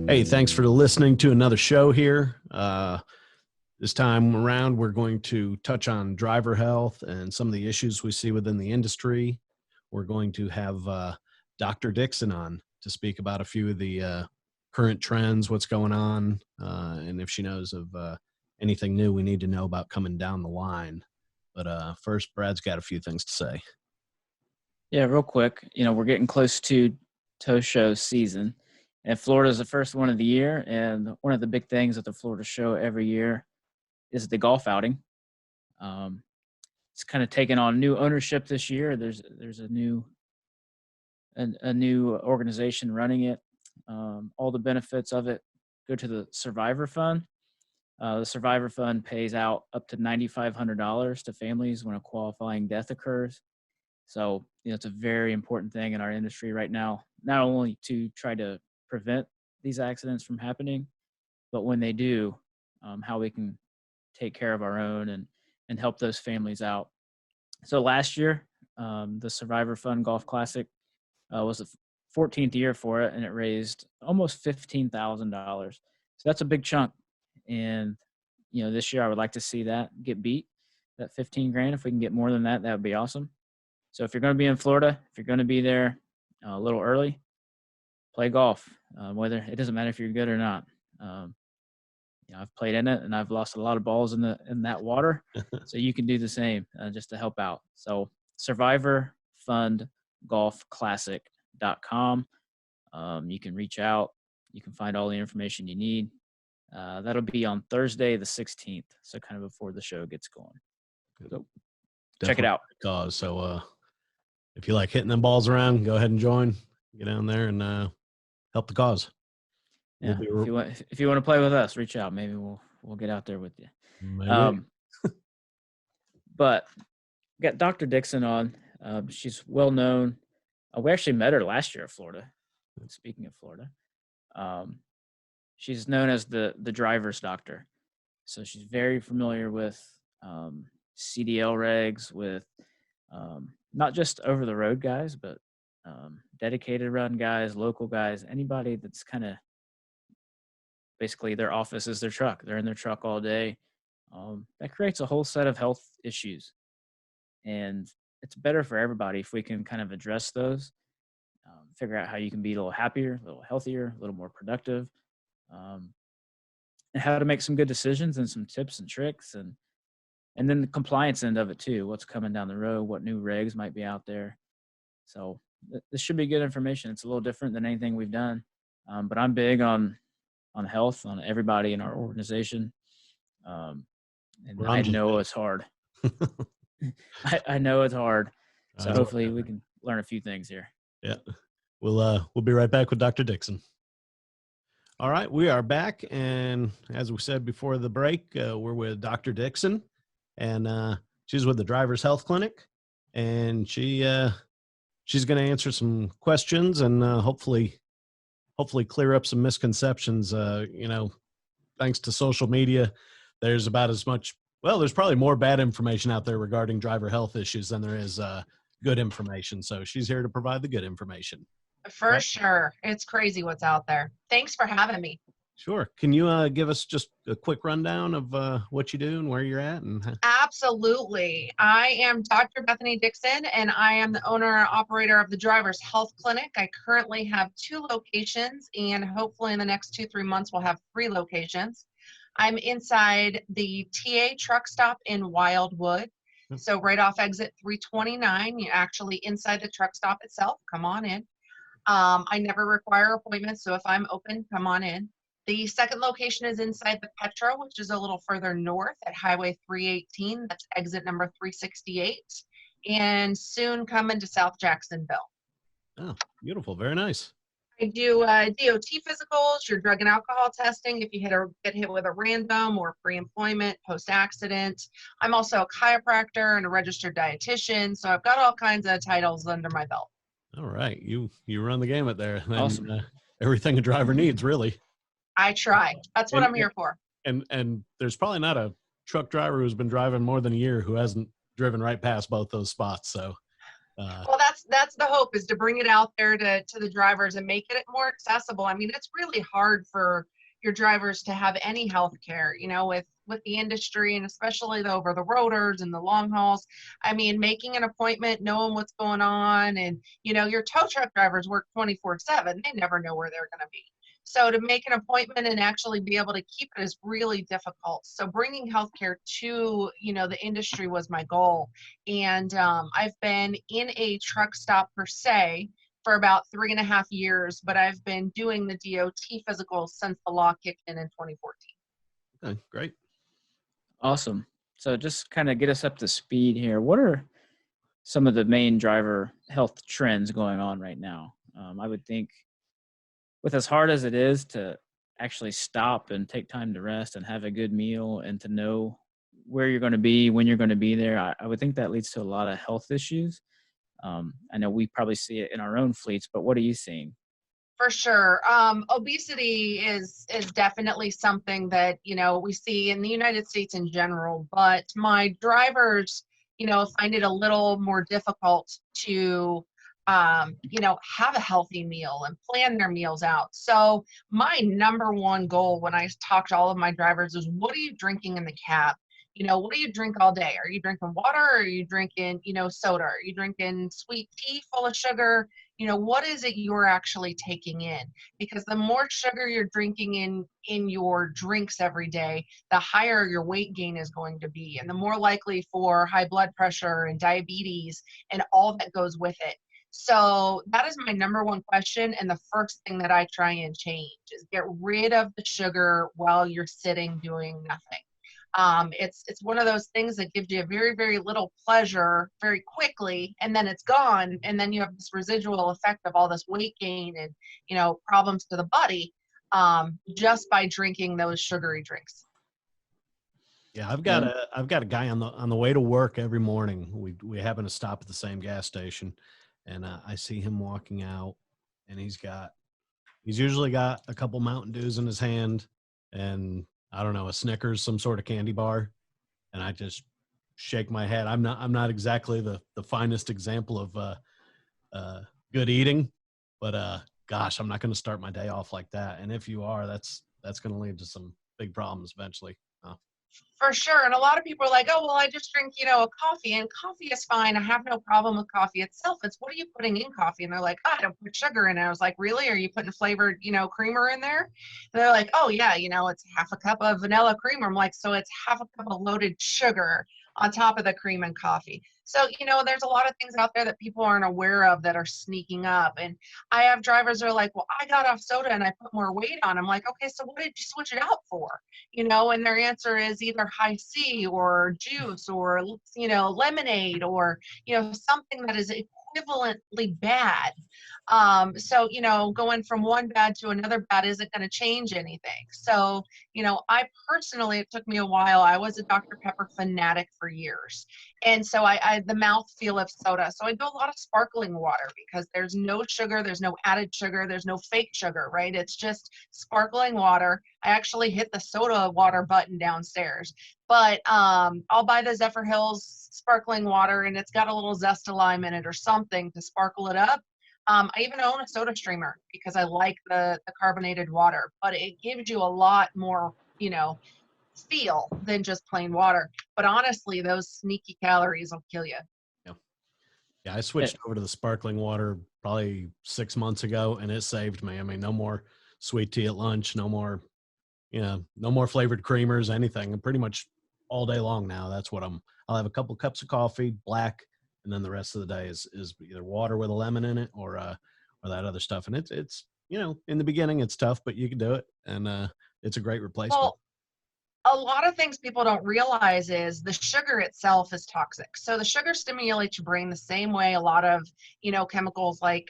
Hey, thanks for listening to another show here. This time around, we're going to touch on driver health and some of the issues we see within the industry. We're going to have Dr. Dixon on to speak about a few of the current trends, what's going on, and if she knows of anything new we need to know about coming down the line. But first, Brad's got a few things to say. Yeah, real quick. We're getting close to tow show season. And Florida is the first one of the year, and one of the big things at the Florida show every year is the golf outing. It's kind of taken on new ownership this year. There's a new organization running it. All the benefits of it go to the Survivor Fund. The Survivor Fund pays out up to $9,500 to families when a qualifying death occurs. So, it's a very important thing in our industry right now, not only to try to prevent these accidents from happening, but when they do, how we can take care of our own and help those families out. So last year, the Survivor Fund Golf Classic was the 14th year for it, and it raised almost $15,000. So that's a big chunk. And, this year I would like to see that get beat, that 15 grand. If we can get more than that, that would be awesome. So if you're going to be in Florida, if you're going to be there a little early, play golf. Whether it doesn't matter if you're good or not. I've played in it and I've lost a lot of balls in that water. So you can do the same just to help out. So survivorfundgolfclassic.com. You can reach out. You can find all the information you need. That'll be on Thursday the 16th. So kind of before the show gets going. So check it out. So if you like hitting them balls around, go ahead and join. Get down there and help the cause. Yeah, if you want to play with us, reach out. Maybe we'll get out there with you. But we got Dr. Dixon on. She's well known. We actually met her last year in Florida. Speaking of Florida, she's known as the driver's doctor. So she's very familiar with CDL regs, with not just over the road guys, but dedicated run guys, local guys, anybody that's kind of basically their office is their truck. They're in their truck all day. That creates a whole set of health issues. And it's better for everybody if we can kind of address those, figure out how you can be a little happier, a little healthier, a little more productive, and how to make some good decisions and some tips and tricks. And then the compliance end of it too. What's coming down the road, what new regs might be out there. So this should be good information. It's a little different than anything we've done. But I'm big on health, on everybody in our organization. And I know it's hard. I know it's hard. So hopefully we can learn a few things here. Yeah. We'll be right back with Dr. Dixon. All right. We are back. And as we said before the break, we're with Dr. Dixon, and she's with the Drivers Health Clinic, and she's going to answer some questions and hopefully clear up some misconceptions. Thanks to social media, there's about as much, there's probably more bad information out there regarding driver health issues than there is good information. So she's here to provide the good information. For sure. It's crazy what's out there. Thanks for having me. Sure. Can you give us just a quick rundown of what you do and where you're at? Absolutely. I am Dr. Bethany Dixon, and I am the owner and operator of the Drivers Health Clinic. I currently have 2 locations, and hopefully in the next 2-3 months, we'll have 3 locations. I'm inside the TA truck stop in Wildwood. So right off exit 329, you're actually inside the truck stop itself. Come on in. I never require appointments, so if I'm open, come on in. The second location is inside the Petra, which is a little further north at Highway 318. That's exit number 368. And soon coming to South Jacksonville. Oh, beautiful. Very nice. I do DOT physicals, your drug and alcohol testing if you get hit with a random or pre-employment, post-accident. I'm also a chiropractor and a registered dietitian, so I've got all kinds of titles under my belt. All right. You run the gamut there. Awesome. Everything a driver needs, really. I try. That's what I'm here for. And there's probably not a truck driver who's been driving more than a year who hasn't driven right past both those spots. So well, that's the hope, is to bring it out there to the drivers and make it more accessible. I mean, it's really hard for your drivers to have any health care, with the industry, and especially the over the roaders and the long hauls. I mean, making an appointment, knowing what's going on, and your tow truck drivers work 24/7. They never know where they're going to be. So to make an appointment and actually be able to keep it is really difficult. So bringing healthcare to, the industry was my goal. And I've been in a truck stop per se for about 3.5 years, but I've been doing the DOT physicals since the law kicked in 2014. Okay, great. Awesome. So just kind of get us up to speed here. What are some of the main driver health trends going on right now? I would think with as hard as it is to actually stop and take time to rest and have a good meal and to know where you're going to be, when you're going to be there, I would think that leads to a lot of health issues. I know we probably see it in our own fleets, but what are you seeing? For sure. Obesity is definitely something that, we see in the United States in general, but my drivers, find it a little more difficult to, have a healthy meal and plan their meals out. So my number one goal when I talk to all of my drivers is, what are you drinking in the cab? What do you drink all day? Are you drinking water? Or are you drinking, soda? Are you drinking sweet tea full of sugar? What is it you're actually taking in? Because the more sugar you're drinking in your drinks every day, the higher your weight gain is going to be, and the more likely for high blood pressure and diabetes and all that goes with it. So that is my number one question, and the first thing that I try and change is get rid of the sugar while you're sitting doing nothing. It's one of those things that gives you a very, very little pleasure very quickly, and then it's gone, and then you have this residual effect of all this weight gain and problems to the body, just by drinking those sugary drinks. Yeah, I've got a guy on the way to work every morning. We happen to stop at the same gas station, and I see him walking out, and he's usually got a couple Mountain Dews in his hand, and I don't know, a Snickers, some sort of candy bar, and I just shake my head. I'm not exactly the finest example of good eating, but gosh, I'm not going to start my day off like that. And if you are, that's going to lead to some big problems eventually. For sure. And a lot of people are like, oh, well, I just drink, a coffee, and coffee is fine. I have no problem with coffee itself. It's, what are you putting in coffee? And they're like, oh, I don't put sugar in it. I was like, really? Are you putting flavored, creamer in there? And they're like, oh yeah, it's half a cup of vanilla creamer. I'm like, so it's half a cup of loaded sugar on top of the cream and coffee. So, there's a lot of things out there that people aren't aware of that are sneaking up. And I have drivers that are like, well, I got off soda and I put more weight on. I'm like, okay, so what did you switch it out for? And their answer is either high C or juice or, lemonade or, something that is equivalently bad. So, going from one bad to another bad isn't going to change anything. So, I personally, it took me a while. I was a Dr. Pepper fanatic for years. And so I the mouthfeel of soda. So I do a lot of sparkling water because there's no sugar, there's no added sugar, there's no fake sugar, right? It's just sparkling water. I actually hit the soda water button downstairs, but I'll buy the Zephyr Hills sparkling water, and it's got a little zest of lime in it or something to sparkle it up. I even own a soda streamer because I like the carbonated water, but it gives you a lot more, feel than just plain water. But honestly, those sneaky calories will kill you. Yeah, I switched over to the sparkling water probably 6 months ago, and it saved me. I mean, no more sweet tea at lunch, no more flavored creamers, anything. I'm pretty much all day long now. That's what I'll have a couple cups of coffee, black, and then the rest of the day is either water with a lemon in it or that other stuff. And it's in the beginning it's tough, but you can do it, and it's a great replacement. Well, a lot of things people don't realize is the sugar itself is toxic. So the sugar stimulates your brain the same way a lot of, chemicals like,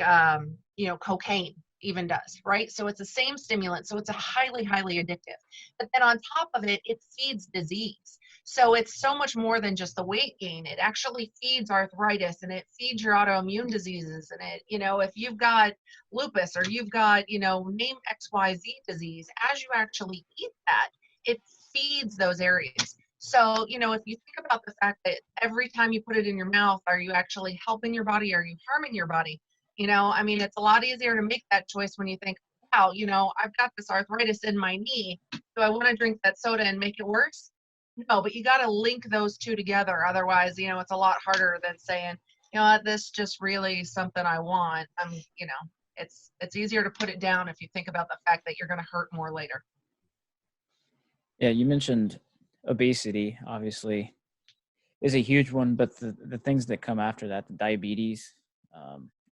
cocaine even does, right? So it's the same stimulant. So it's a highly, highly addictive. But then on top of it, it feeds disease. So it's so much more than just the weight gain. It actually feeds arthritis, and it feeds your autoimmune diseases. And it, if you've got lupus or you've got, name XYZ disease, as you actually eat that, it feeds those areas. So, if you think about the fact that every time you put it in your mouth, are you actually helping your body? Are you harming your body? It's a lot easier to make that choice when you think, wow, I've got this arthritis in my knee. Do I want to drink that soda and make it worse? No, but you got to link those two together. Otherwise, it's a lot harder than saying, what, this just really something I want. It's easier to put it down if you think about the fact that you're going to hurt more later. Yeah, you mentioned obesity, obviously, is a huge one, but the things that come after that, the diabetes,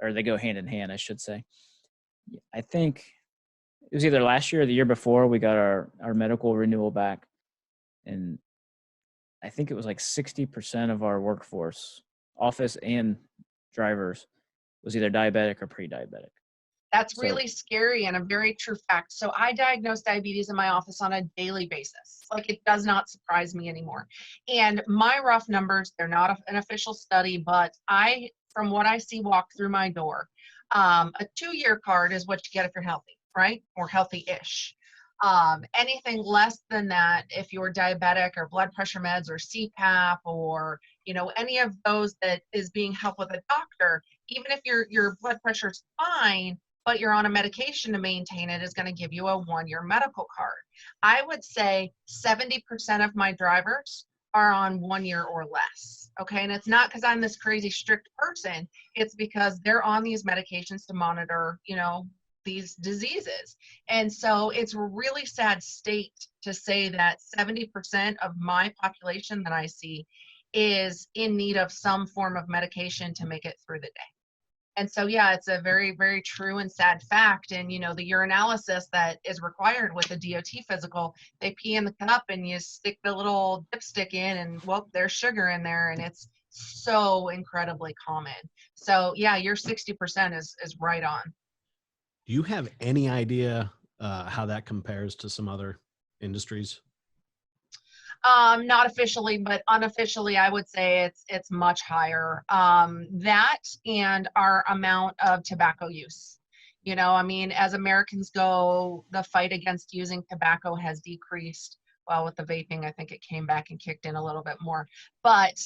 or they go hand in hand, I should say. I think it was either last year or the year before we got our medical renewal back, and I think it was like 60% of our workforce, office and drivers, was either diabetic or pre-diabetic. That's So really scary and a very true fact. So I diagnose diabetes in my office on a daily basis. Like, it does not surprise me anymore. And my rough numbers, they're not an official study, but from what I see walk through my door, a 2-year card is what you get if you're healthy, right? Or healthy-ish. Anything less than that, if you're diabetic or blood pressure meds or CPAP or, any of those that is being helped with a doctor, even if your blood pressure is fine, but you're on a medication to maintain it, is going to give you a 1-year medical card. I would say 70% of my drivers are on 1 year or less. Okay. And it's not because I'm this crazy strict person. It's because they're on these medications to monitor, these diseases. And so it's a really sad state to say that 70% of my population that I see is in need of some form of medication to make it through the day. And so, yeah, it's a very, very true and sad fact. And, the urinalysis that is required with a DOT physical, they pee in the cup and you stick the little dipstick in and, well, there's sugar in there. And it's so incredibly common. So, yeah, your 60% is right on. Do you have any idea how that compares to some other industries? Not officially, but unofficially, I would say it's much higher. That and our amount of tobacco use. As Americans go, the fight against using tobacco has decreased. Well, with the vaping, I think it came back and kicked in a little bit more. But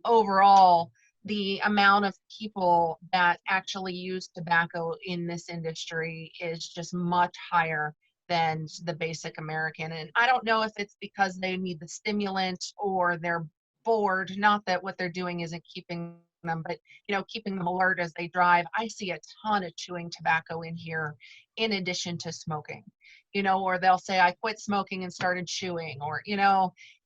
overall, the amount of people that actually use tobacco in this industry is just much higher than the basic American. And I don't know if it's because they need the stimulant or they're bored. Not that what they're doing isn't keeping them, but keeping them alert as they drive. I see a ton of chewing tobacco in here in addition to smoking. Or they'll say, I quit smoking and started chewing, or,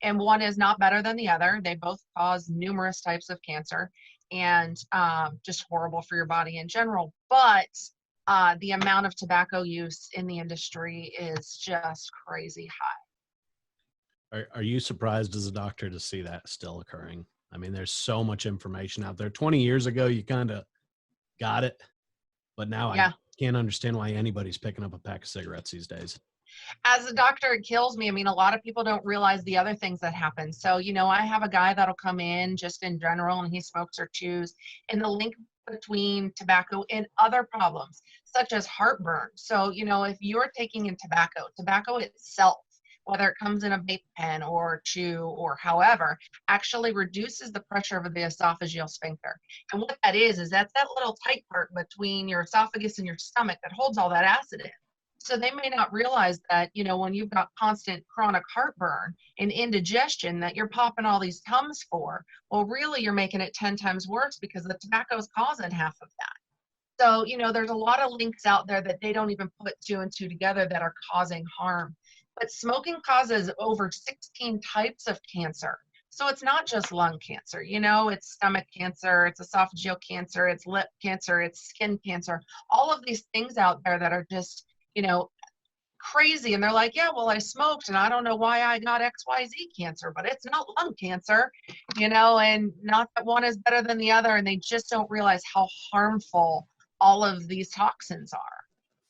and one is not better than the other. They both cause numerous types of cancer and just horrible for your body in general. But the amount of tobacco use in the industry is just crazy high. Are you surprised as a doctor to see that still occurring? I mean, there's so much information out there. 20 years ago, you kind of got it, but now Yeah. I can't understand why anybody's picking up a pack of cigarettes these days. As a doctor, it kills me. A lot of people don't realize the other things that happen. So, I have a guy that'll come in just in general and he smokes or chews, and the link between tobacco and other problems such as heartburn. So, if you're taking in tobacco itself, whether it comes in a vape pen or chew or however, actually reduces the pressure of the esophageal sphincter. And what that is that's that little tight part between your esophagus and your stomach that holds all that acid in. So they may not realize that, when you've got constant chronic heartburn and indigestion that you're popping all these Tums for, well, really you're making it 10 times worse because the tobacco is causing half of that. So, there's a lot of links out there that they don't even put 2 and 2 together that are causing harm. But smoking causes over 16 types of cancer. So it's not just lung cancer, it's stomach cancer, it's esophageal cancer, it's lip cancer, it's skin cancer, all of these things out there that are just, crazy. And they're like, yeah, well, I smoked and I don't know why I got XYZ cancer, but it's not lung cancer, and not that one is better than the other. And they just don't realize how harmful all of these toxins are.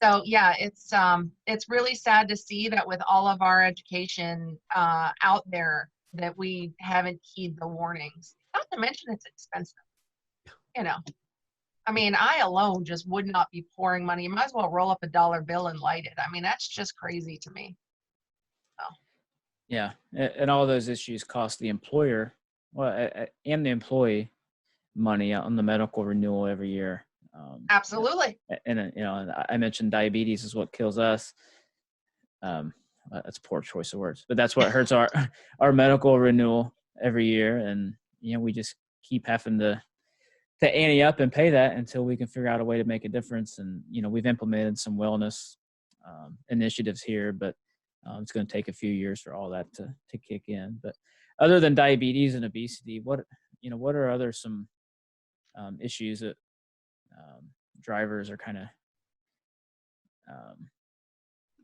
So yeah, it's really sad to see that with all of our education out there that we haven't heed the warnings. Not to mention it's expensive, I alone just would not be pouring money. You might as well roll up a dollar bill and light it. That's just crazy to me. So. Yeah, and all those issues cost the employer, and the employee money on the medical renewal every year. Yeah, Absolutely. and I mentioned diabetes is what kills us. That's a poor choice of words, but that's what hurts our our medical renewal every year, and we just keep having to ante up and pay that until we can figure out a way to make a difference. And we've implemented some wellness initiatives here, but it's going to take a few years for all that to kick in. But other than diabetes and obesity, what are other some issues that drivers are kind of um,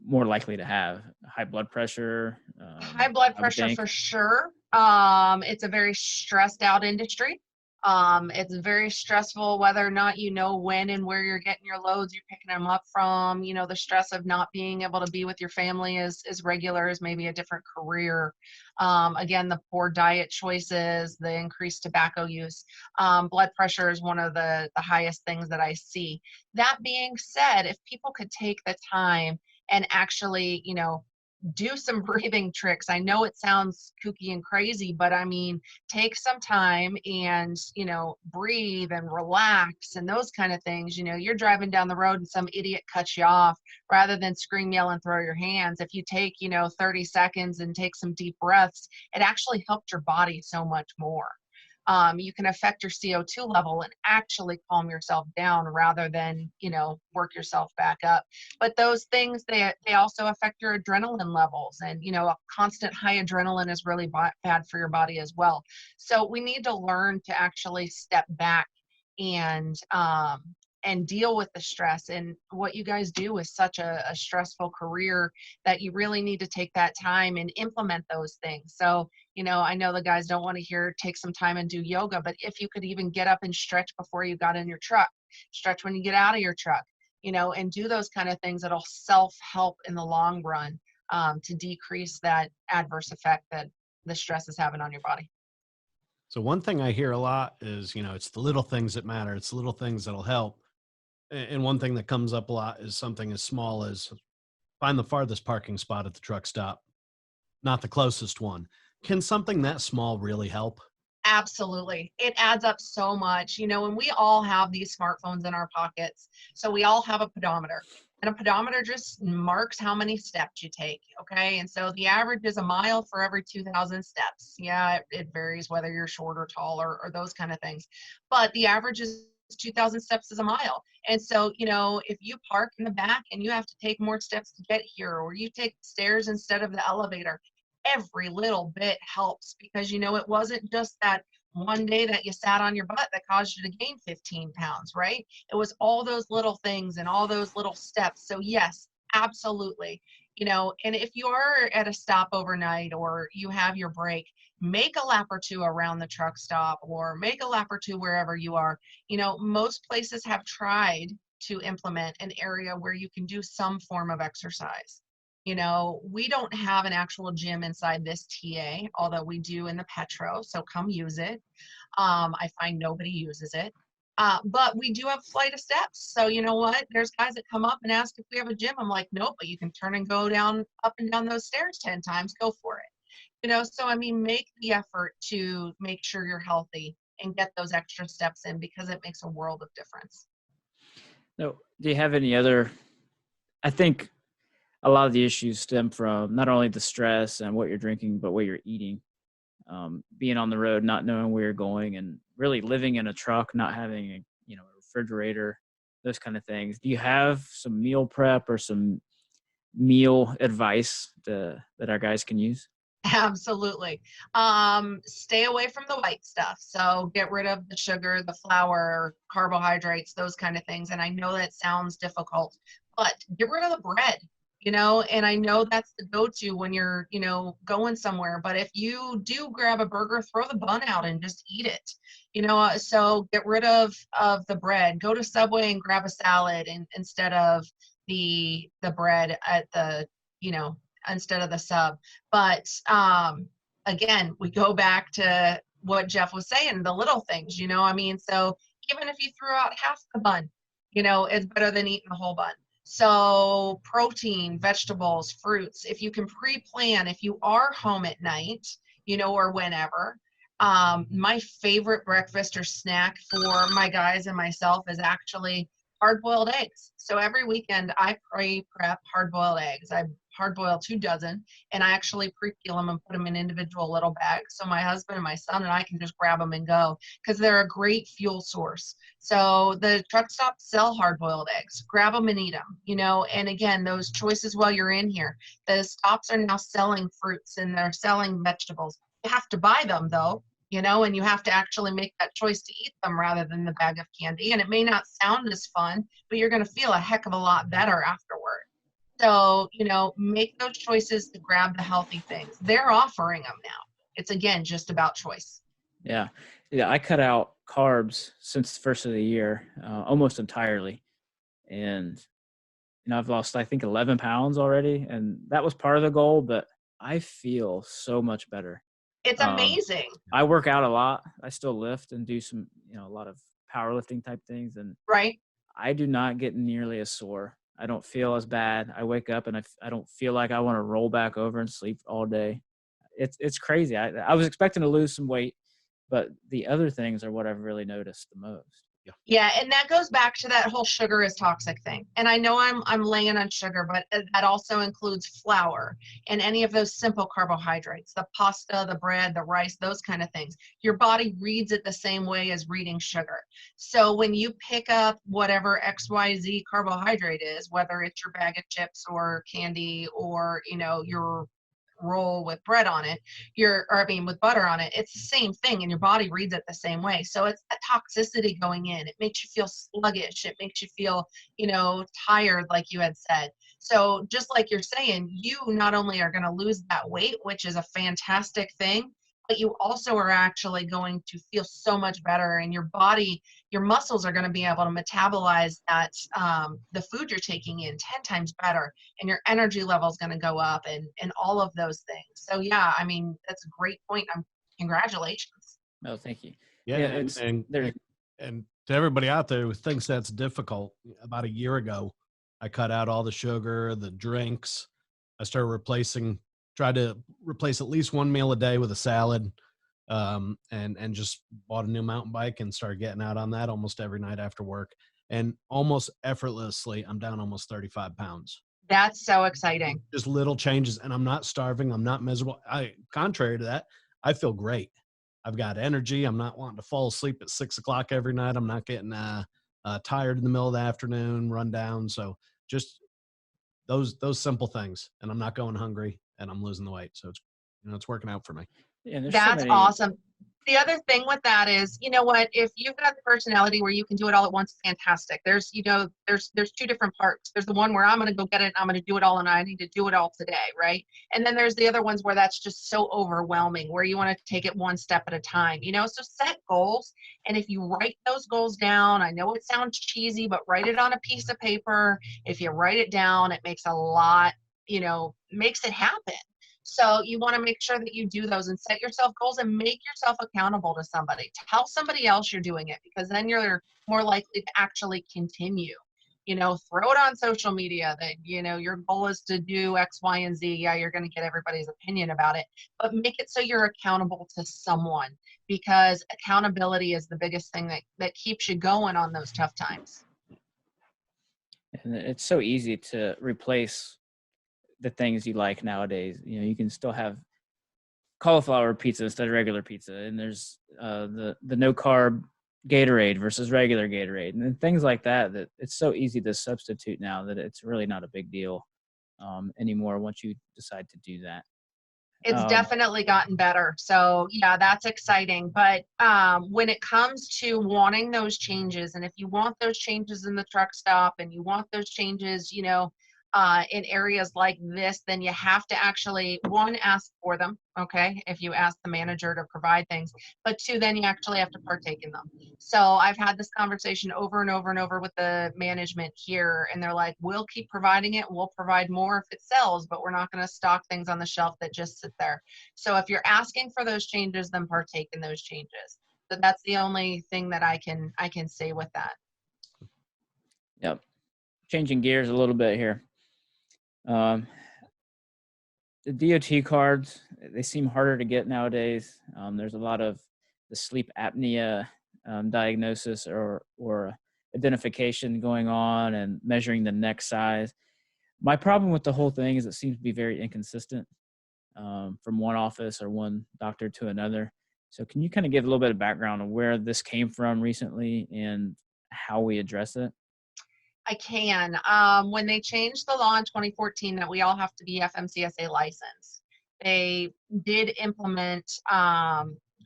more likely to have? High blood pressure. High blood I would pressure think. for sure. It's a very stressed out industry. It's very stressful whether or not you know when and where you're getting your loads, you're picking them up from. The stress of not being able to be with your family is regular as maybe a different career. Again, the poor diet choices, the increased tobacco use. Blood pressure is one of the highest things that I see. That being said, if people could take the time and actually, do some breathing tricks. I know it sounds kooky and crazy, but I mean, take some time and, breathe and relax and those kind of things. You're driving down the road and some idiot cuts you off. Rather than scream, yell, and throw your hands, if you take, 30 seconds and take some deep breaths, it actually helped your body so much more. You can affect your CO2 level and actually calm yourself down rather than, work yourself back up. But those things, they also affect your adrenaline levels. And, a constant high adrenaline is really bad for your body as well. So we need to learn to actually step back and, deal with the stress. And what you guys do is such a stressful career that you really need to take that time and implement those things. So, I know the guys don't want to hear take some time and do yoga, but if you could even get up and stretch before you got in your truck, stretch when you get out of your truck, and do those kind of things that'll self-help in the long run, to decrease that adverse effect that the stress is having on your body. So one thing I hear a lot is, it's the little things that matter. It's the little things that'll help. And one thing that comes up a lot is something as small as find the farthest parking spot at the truck stop, not the closest one. Can something that small really help? Absolutely. It adds up so much, and we all have these smartphones in our pockets. So we all have a pedometer, and a pedometer just marks how many steps you take. Okay. And so the average is a mile for every 2,000 steps. Yeah, it varies whether you're short or tall or those kind of things. But the average is 2,000 steps is a mile. And so, if you park in the back and you have to take more steps to get here, or you take the stairs instead of the elevator, every little bit helps, because it wasn't just that one day that you sat on your butt that caused you to gain 15 pounds, right? It was all those little things and all those little steps. So yes, absolutely. And if you are at a stop overnight or you have your break, make a lap or two around the truck stop or make a lap or two wherever you are. Most places have tried to implement an area where you can do some form of exercise. We don't have an actual gym inside this TA, although we do in the Petro, so come use it. I find nobody uses it. But we do have a flight of steps. So you know what? There's guys that come up and ask if we have a gym. I'm like, nope, but you can turn and go down, up and down those stairs 10 times. Go for it. So I mean, make the effort to make sure you're healthy and get those extra steps in, because it makes a world of difference. No, do you have any other? I think a lot of the issues stem from not only the stress and what you're drinking, but what you're eating. Being on the road, not knowing where you're going, and really living in a truck, not having a refrigerator, those kind of things. Do you have some meal prep or some meal advice that our guys can use? Absolutely. Stay away from the white stuff. So get rid of the sugar, the flour, carbohydrates, those kind of things. And I know that sounds difficult, but get rid of the bread. And I know that's the go-to when you're, going somewhere. But if you do grab a burger, throw the bun out and just eat it. So get rid of the bread. Go to Subway and grab a salad instead of the bread at the, instead of the sub. But again, we go back to what Jeff was saying, the little things, I mean, so even if you threw out half the bun, it's better than eating the whole bun. So protein, vegetables, fruits, if you can pre-plan, if you are home at night, or whenever, my favorite breakfast or snack for my guys and myself is actually hard-boiled eggs. So every weekend I pre-prep hard-boiled eggs. I hard-boil 2 dozen, and I actually pre-peel them and put them in individual little bags. So my husband and my son and I can just grab them and go, because they're a great fuel source. So the truck stops sell hard-boiled eggs. Grab them and eat them, and again, those choices while you're in here. The stops are now selling fruits and they're selling vegetables. You have to buy them though, and you have to actually make that choice to eat them rather than the bag of candy. And it may not sound as fun, but you're going to feel a heck of a lot better afterward. So, make those choices to grab the healthy things. They're offering them now. It's again, just about choice. Yeah. Yeah. I cut out carbs since the first of the year, almost entirely. And, I've lost, I think 11 pounds already. And that was part of the goal, but I feel so much better. It's amazing. I work out a lot. I still lift and do some, a lot of powerlifting type things. And right. I do not get nearly as sore. I don't feel as bad. I wake up and I don't feel like I want to roll back over and sleep all day. It's crazy. I was expecting to lose some weight, but the other things are what I've really noticed the most. Yeah, and that goes back to that whole sugar is toxic thing. And I know I'm laying on sugar, but that also includes flour and any of those simple carbohydrates, the pasta, the bread, the rice, those kind of things. Your body reads it the same way as reading sugar. So when you pick up whatever XYZ carbohydrate is, whether it's your bag of chips or candy or, your roll with bread on it, with butter on it, it's the same thing, and your body reads it the same way. So it's a toxicity going in. It makes you feel sluggish. It makes you feel, tired, like you had said. So just like you're saying, you not only are going to lose that weight, which is a fantastic thing, but you also are actually going to feel so much better, and your body, your muscles are going to be able to metabolize that, the food you're taking in 10 times better, and your energy level is going to go up, and all of those things. So yeah, that's a great point. Congratulations. Oh, thank you. Yeah, and to everybody out there who thinks that's difficult, about a year ago, I cut out all the sugar, the drinks. I started tried to replace at least one meal a day with a salad, and just bought a new mountain bike and started getting out on that almost every night after work. And almost effortlessly, I'm down almost 35 pounds. That's so exciting. Just little changes, and I'm not starving. I'm not miserable. Contrary to that, I feel great. I've got energy. I'm not wanting to fall asleep at 6 o'clock every night. I'm not getting tired in the middle of the afternoon, run down. So just those simple things, and I'm not going hungry, and I'm losing the weight. So it's working out for me. Yeah, that's awesome. The other thing with that is, if you've got the personality where you can do it all at once, fantastic. There's 2 different parts. There's the one where I'm going to go get it, and I'm going to do it all, and I need to do it all today, right? And then there's the other ones where that's just so overwhelming, where you want to take it one step at a time, so set goals. And if you write those goals down, I know it sounds cheesy, but write it on a piece of paper. If you write it down, it makes a lot, makes it happen. So you want to make sure that you do those and set yourself goals and make yourself accountable to somebody. Tell somebody else you're doing it, because then you're more likely to actually continue. Throw it on social media that, your goal is to do X, Y, and Z. Yeah, you're going to get everybody's opinion about it, but make it so you're accountable to someone, because accountability is the biggest thing that keeps you going on those tough times. And it's so easy to replace the things you like nowadays. You can still have cauliflower pizza instead of regular pizza, and there's the no carb Gatorade versus regular Gatorade, and things like that it's so easy to substitute now that it's really not a big deal anymore once you decide to do that. It's definitely gotten better. So yeah, that's exciting. But when it comes to wanting those changes, and if you want those changes in the truck stop, and you want those changes, in areas like this, then you have to actually, 1, ask for them, okay, if you ask the manager to provide things, but 2, then you actually have to partake in them. So I've had this conversation over and over and over with the management here, and they're like, we'll keep providing it, we'll provide more if it sells, but we're not going to stock things on the shelf that just sit there. So if you're asking for those changes, then partake in those changes. So that's the only thing that I can say with that. Yep. changing gears a little bit here. The DOT cards, they seem harder to get nowadays. There's a lot of the sleep apnea diagnosis or identification going on and measuring the neck size. My problem with the whole thing is it seems to be very inconsistent from one office or one doctor to another. So can you kind of give a little bit of background on where this came from recently and how we address it? I can. When they changed the law in 2014 that we all have to be FMCSA licensed, they did implement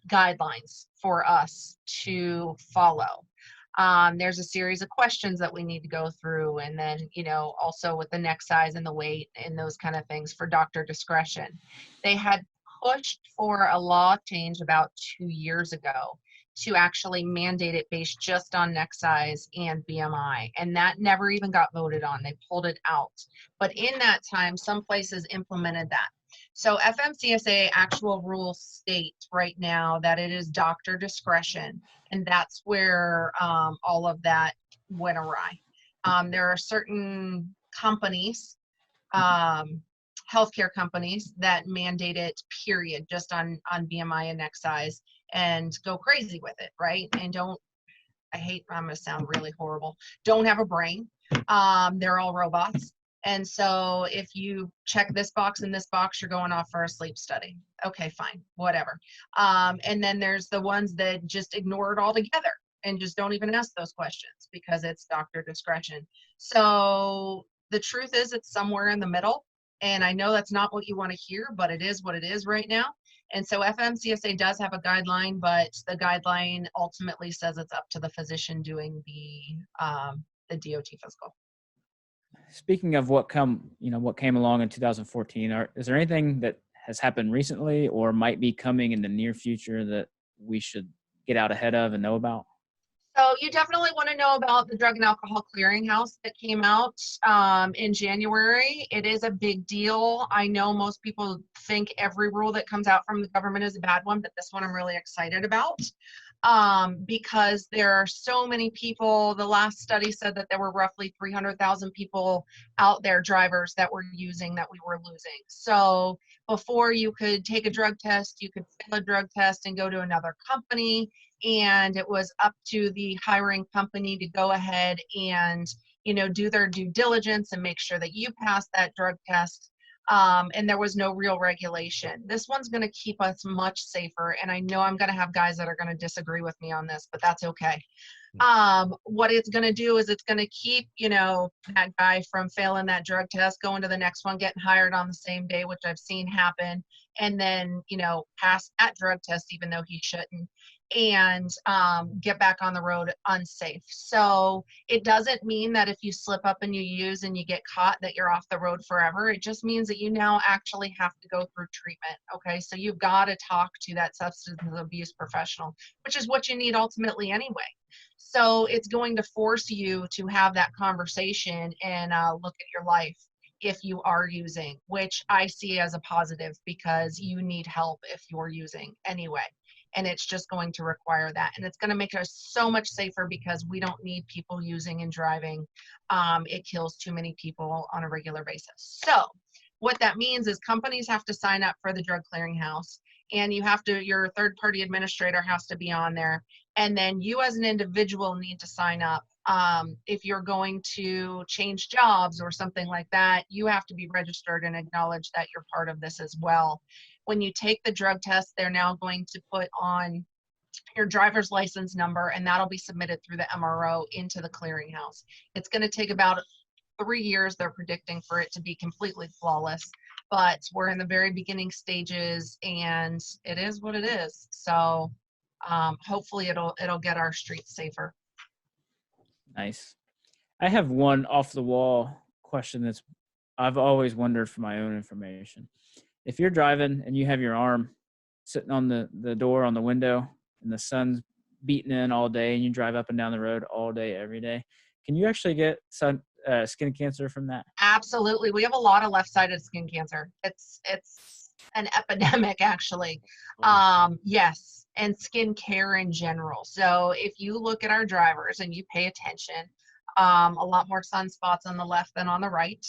guidelines for us to follow. There's a series of questions that we need to go through, and then, also with the neck size and the weight and those kind of things for doctor discretion. They had pushed for a law change about 2 years ago to actually mandate it based just on neck size and BMI. And that never even got voted on. They pulled it out. But in that time, some places implemented that. So FMCSA actual rules state right now that it is doctor discretion. And that's where all of that went awry. There are certain companies, healthcare companies, that mandate it, period, just on BMI and neck size, and go crazy with it, right? And I'm gonna sound really horrible, don't have a brain. They're all robots. And so if you check this box and this box, you're going off for a sleep study. Okay, fine, whatever. And then there's the ones that just ignore it altogether and just don't even ask those questions because it's doctor discretion. So the truth is, it's somewhere in the middle. And I know that's not what you want to hear, but it is what it is right now. And so FMCSA does have a guideline, but the guideline ultimately says it's up to the physician doing the DOT physical. Speaking of what came along in 2014, is there anything that has happened recently or might be coming in the near future that we should get out ahead of and know about? So you definitely want to know about the Drug and Alcohol Clearinghouse that came out in January. It is a big deal. I know most people think every rule that comes out from the government is a bad one, but this one I'm really excited about because there are so many people. The last study said that there were roughly 300,000 people out there, drivers, that were using, that we were losing. So before you could take a drug test, you could fail a drug test and go to another company. And it was up to the hiring company to go ahead and, do their due diligence and make sure that you pass that drug test. And there was no real regulation. This one's going to keep us much safer. And I know I'm going to have guys that are going to disagree with me on this, but that's okay. What it's going to do is it's going to keep, that guy from failing that drug test, going to the next one, getting hired on the same day, which I've seen happen, and then, pass that drug test even though he shouldn't, and get back on the road unsafe. So it doesn't mean that if you slip up and you use and you get caught that you're off the road forever. It just means that you now actually have to go through treatment. Okay, so you've got to talk to that substance abuse professional, which is what you need ultimately anyway. So it's going to force you to have that conversation and look at your life if you are using, which I see as a positive because you need help if you're using anyway. And it's just going to require that. And it's going to make us so much safer because we don't need people using and driving. It kills too many people on a regular basis. So what that means is companies have to sign up for the Drug Clearinghouse, and your third-party administrator has to be on there. And then you as an individual need to sign up. If you're going to change jobs or something like that, you have to be registered and acknowledge that you're part of this as well. When you take the drug test, they're now going to put on your driver's license number, and that'll be submitted through the MRO into the clearinghouse. It's going to take about 3 years, they're predicting, for it to be completely flawless, but we're in the very beginning stages, and it is what it is. So hopefully it'll get our streets safer. Nice. I have one off the wall question I've always wondered for my own information. If you're driving and you have your arm sitting on the door on the window and the sun's beating in all day and you drive up and down the road all day, every day, can you actually get skin cancer from that? Absolutely. We have a lot of left-sided skin cancer. It's an epidemic, actually. Yes, and skin care in general. So if you look at our drivers and you pay attention, A lot more sunspots on the left than on the right.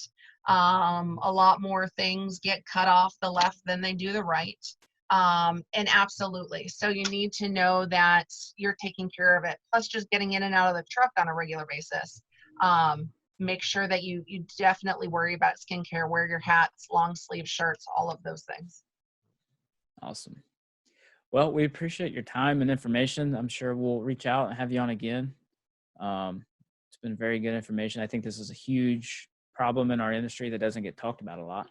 A lot more things get cut off the left than they do the right. And absolutely. So you need to know that you're taking care of it. Plus just getting in and out of the truck on a regular basis. Make sure that you definitely worry about skincare, wear your hats, long sleeve shirts, all of those things. Awesome. Well, we appreciate your time and information. I'm sure we'll reach out and have you on again. It's been very good information. I think this is a huge problem in our industry that doesn't get talked about a lot.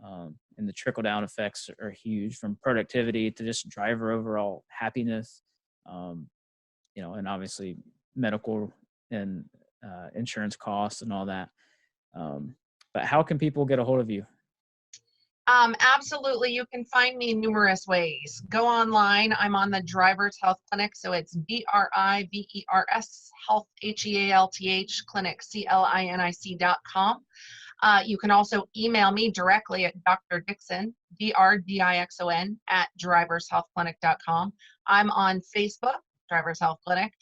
And the trickle down effects are huge, from productivity to just driver overall happiness, and obviously medical and insurance costs and all that. But how can people get a hold of you? Absolutely. You can find me numerous ways. Go online. I'm on the Drivers Health Clinic. So it's DRIVERS Health, HEALTH Clinic, CLINIC.com. You can also email me directly at Dr. Dixon, DRDIXON, at drivershealthclinic.com. I'm on Facebook, Drivers Health Clinic.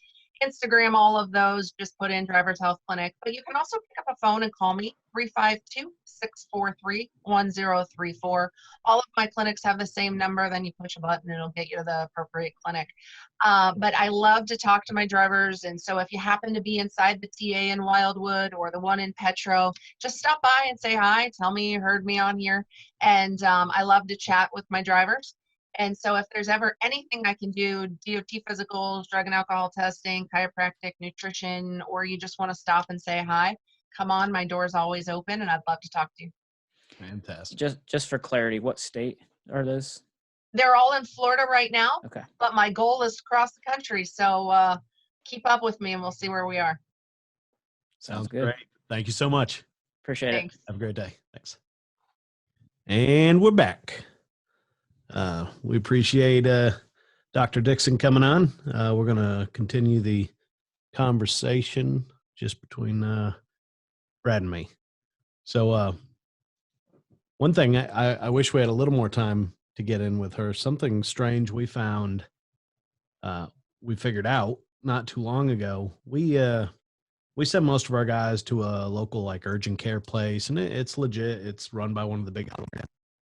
Instagram, all of those, just put in Drivers Health Clinic. But you can also pick up a phone and call me, 352-643-1034. All of my clinics have the same number. Then you push a button and it'll get you to the appropriate clinic. But I love to talk to my drivers. And so if you happen to be inside the TA in Wildwood or the one in Petro, just stop by and say hi. Tell me you heard me on here. And I love to chat with my drivers. And so if there's ever anything I can do, DOT physicals, drug and alcohol testing, chiropractic, nutrition, or you just want to stop and say hi, come on, my door's always open and I'd love to talk to you. Fantastic. Just for clarity, what state are those? They're all in Florida right now, Okay. but my goal is to cross the country. So keep up with me and we'll see where we are. Sounds good. great. Thank you so much. Appreciate Thanks. Have a great day. Thanks. And we're back. We appreciate Dr. Dixon coming on. We're going to continue the conversation just between Brad and me. So one thing I wish we had a little more time to get in with her. Something strange we found, we figured out not too long ago. We send most of our guys to a local like urgent care place, and it's legit. It's run by one of the big,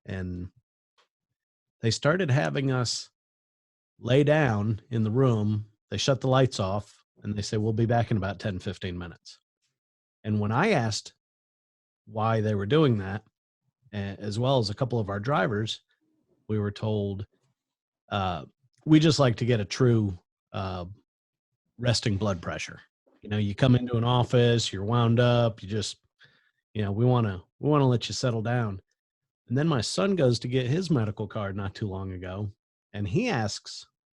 and they started having us lay down in the room. They shut the lights off and they say, we'll be back in about 10, 15 minutes. And when I asked why they were doing that, as well as a couple of our drivers, we were told, we just like to get a true resting blood pressure. You know, you come into an office, you're wound up, you just, we want to let you settle down. And then my son goes to get his medical card not too long ago, and he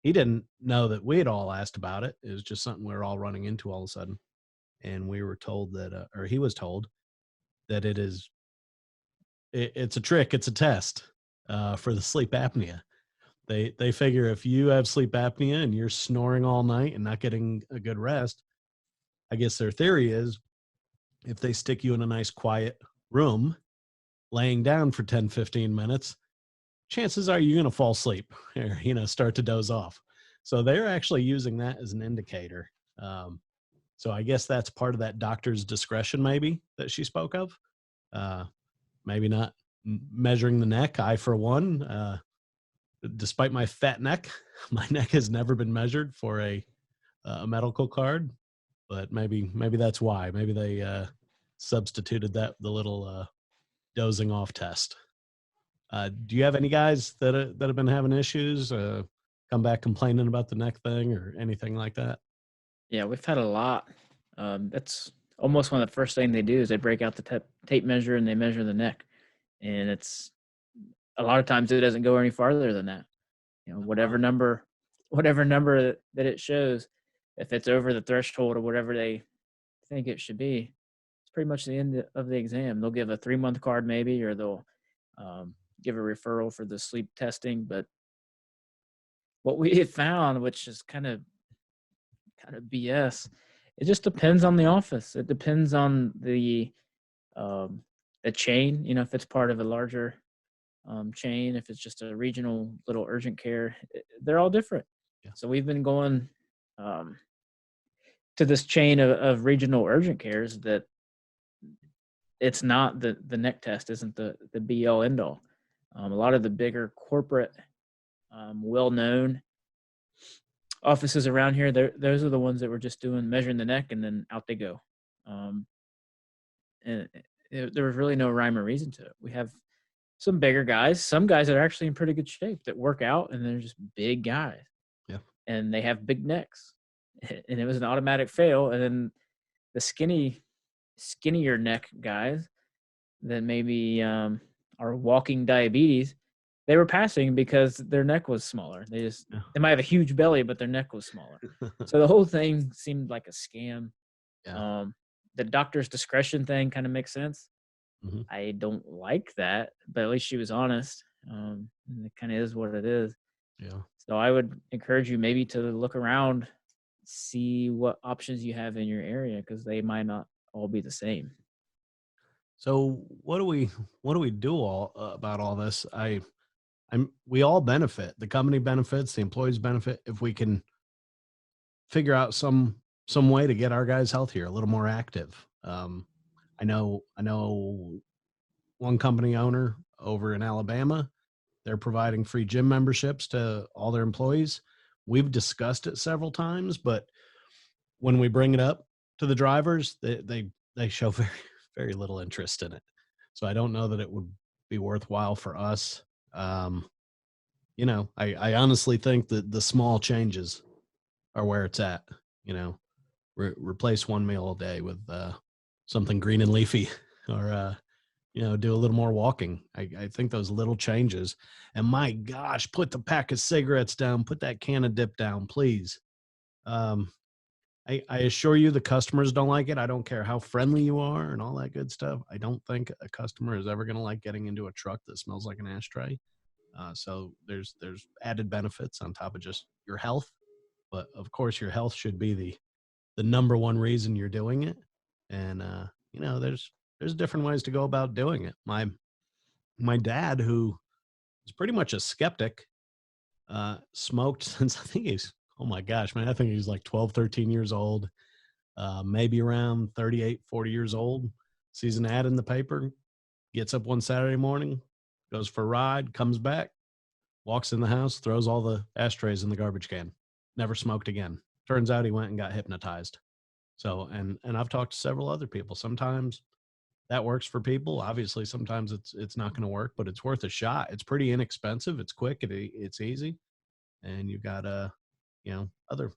didn't know that we had all asked about it. It was just something we were all running into all of a sudden. And we were told that, or he was told that it's a trick. It's a test for the sleep apnea. They figure if you have sleep apnea and you're snoring all night and not getting a good rest, I guess their theory is if they stick you in a nice quiet room, laying down for 10, 15 minutes, chances are you're going to fall asleep or, start to doze off. So they're actually using that as an indicator. So I guess that's part of that doctor's discretion, maybe, that she spoke of. Maybe not measuring the neck. I, for one, despite my fat neck, my neck has never been measured for a medical card, but maybe that's why. Maybe they substituted the little dozing off test. Do you have any guys that have been having issues, come back complaining about the neck thing or anything like that? Yeah, we've had a lot. That's almost one of the first things they do is they break out the tape measure and they measure the neck. And it's a lot of times it doesn't go any farther than that. Whatever number that it shows, if it's over the threshold or whatever they think it should be, it's pretty much the end of the exam. They'll give a 3-month card maybe, or they'll give a referral for the sleep testing. But what we have found, which is kind of BS, it just depends on the office. It depends on the chain. If it's part of a larger chain, if it's just a regional little urgent care, they're all different. Yeah. So we've been going to this chain of regional urgent cares that it's not the neck test isn't the be all end all. A lot of the bigger corporate, well-known offices around here, those are the ones that were just measuring the neck and then out they go. And there was really no rhyme or reason to it. We have some bigger guys, some guys that are actually in pretty good shape that work out, and they're just big guys. Yeah. And they have big necks. And it was an automatic fail. And then the skinnier neck guys that maybe are walking diabetes, they were passing because their neck was smaller. They might have a huge belly, but their neck was smaller. So the whole thing seemed like a scam. Yeah. The doctor's discretion thing kind of makes sense. Mhm. I don't like that, but at least she was honest. And it kind of is what it is. Yeah. So I would encourage you maybe to look around, see what options you have in your area, because they might not all be the same. So what do we do all about all this? We all benefit. The company benefits, the employees benefit if we can figure out some way to get our guys healthier, a little more active. I know one company owner over in Alabama, they're providing free gym memberships to all their employees. We've discussed it several times, but when we bring it up to the drivers, they show very, very little interest in it. So I don't know that it would be worthwhile for us. You know, I honestly think that the small changes are where it's at. You know, replace one meal a day with something green and leafy, or you know, do a little more walking. I think those little changes. And my gosh, put the pack of cigarettes down, put that can of dip down, please. I assure you the customers don't like it. I don't care how friendly you are and all that good stuff. I don't think a customer is ever going to like getting into a truck that smells like an ashtray. So there's added benefits on top of just your health. But of course, your health should be the number one reason you're doing it. And, you know, there's different ways to go about doing it. My dad, who is pretty much a skeptic, smoked since I think oh my gosh, man, I think he's like 12, 13 years old, maybe around 38, 40 years old, sees an ad in the paper, gets up one Saturday morning, goes for a ride, comes back, walks in the house, throws all the ashtrays in the garbage can, never smoked again. Turns out he went and got hypnotized. So, and I've talked to several other people. Sometimes that works for people. Obviously, sometimes it's not going to work, but it's worth a shot. It's pretty inexpensive. It's quick. It's easy. And you've got, you know,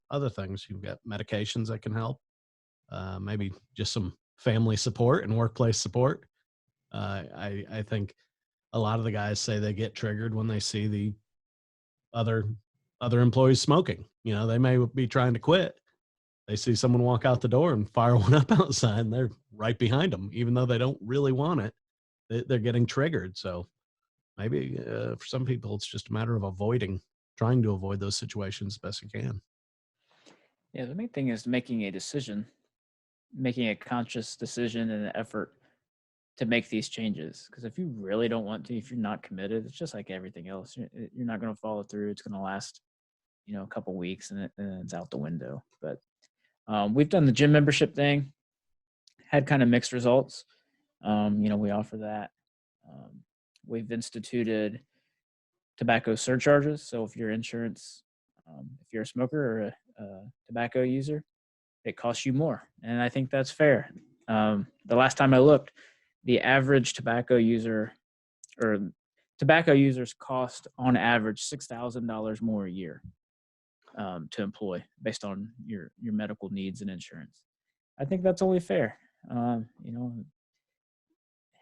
other things. You've got medications that can help. Maybe just some family support and workplace support. I think a lot of the guys say they get triggered when they see the other employees smoking. You know, they may be trying to quit. They see someone walk out the door and fire one up outside, and they're right behind them, even though they don't really want it. They're getting triggered. So maybe for some people, it's just a matter of trying to avoid those situations as best you can. Yeah, the main thing is making a decision, making a conscious decision and an effort to make these changes. Because if you really don't want to, if you're not committed, it's just like everything else. You're not going to follow through. It's going to last, you know, a couple weeks and it's out the window. But we've done the gym membership thing, had kind of mixed results. You know, we offer that. We've instituted tobacco surcharges. So if your insurance, if you're a smoker or a tobacco user, it costs you more. And I think that's fair. The last time I looked, the average tobacco user or tobacco users cost on average $6,000 more a year to employ based on your medical needs and insurance. I think that's only fair. You know,